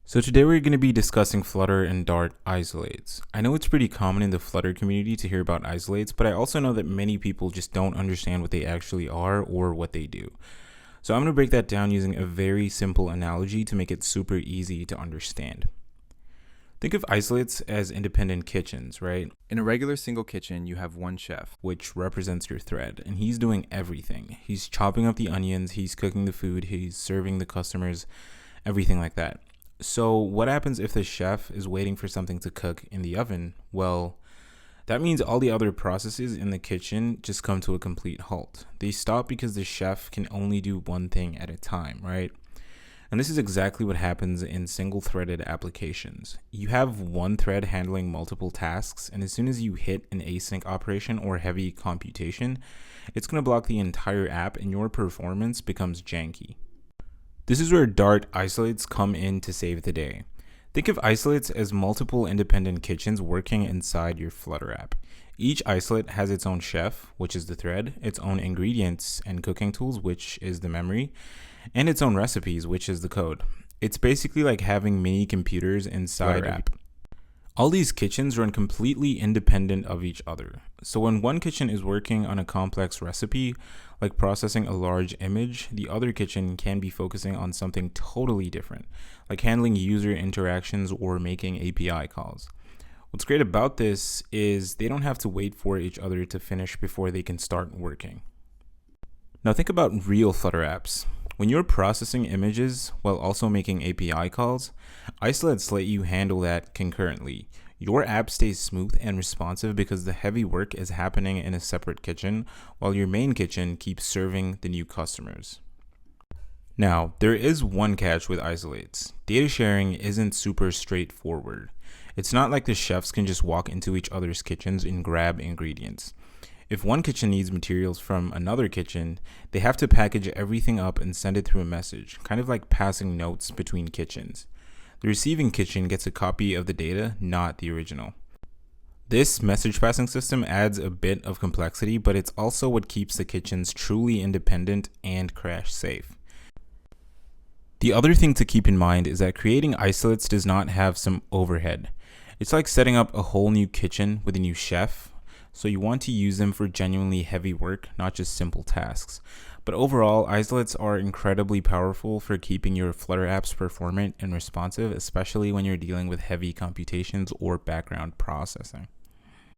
So today we're going to be discussing Flutter and Dart isolates. I know it's pretty common in the Flutter community to hear about isolates, but I also know that many people just don't understand what they actually are or what they do. So I'm going to break that down using a very simple analogy to make it super easy to understand. Think of isolates as independent kitchens, right? In a regular single kitchen, you have one chef. Which represents your thread, and he's doing everything. He's chopping up the onions, he's cooking the food, he's serving the customers, everything like that. So what happens if the chef is waiting for something to cook in the oven? Well, that means all the other processes in the kitchen just come to a complete halt. They stop because the chef can only do one thing at a time, right? And this is exactly what happens in single-threaded applications. You have one thread handling multiple tasks, and as soon as you hit an async operation or heavy computation, it's going to block the entire app and your performance becomes janky. This is where Dart isolates come in to save the day. Think of isolates as multiple independent kitchens working inside your Flutter app. Each isolate has its own chef, which is the thread, its own ingredients and cooking tools, which is the memory, and its own recipes, which is the code. It's basically like having mini computers inside Flutter app. All these kitchens run completely independent of each other. So when one kitchen is working on a complex recipe, like processing a large image, the other kitchen can be focusing on something totally different, like handling user interactions or making API calls. What's great about this is they don't have to wait for each other to finish before they can start working. Now think about real Flutter apps. When you're processing images while also making API calls, isolates let you handle that concurrently. Your app stays smooth and responsive because the heavy work is happening in a separate kitchen, while your main kitchen keeps serving the new customers. Now, there is one catch with isolates. Data sharing isn't super straightforward. It's not like the chefs can just walk into each other's kitchens and grab ingredients. If one kitchen needs materials from another kitchen, they have to package everything up and send it through a message, kind of like passing notes between kitchens. The receiving kitchen gets a copy of the data, not the original. This message passing system adds a bit of complexity, but it's also what keeps the kitchens truly independent and crash safe. The other thing to keep in mind is that creating isolates does not have some overhead. It's like setting up a whole new kitchen with a new chef. So you want to use them for genuinely heavy work, not just simple tasks. But overall, isolates are incredibly powerful for keeping your Flutter apps performant and responsive, especially when you're dealing with heavy computations or background processing.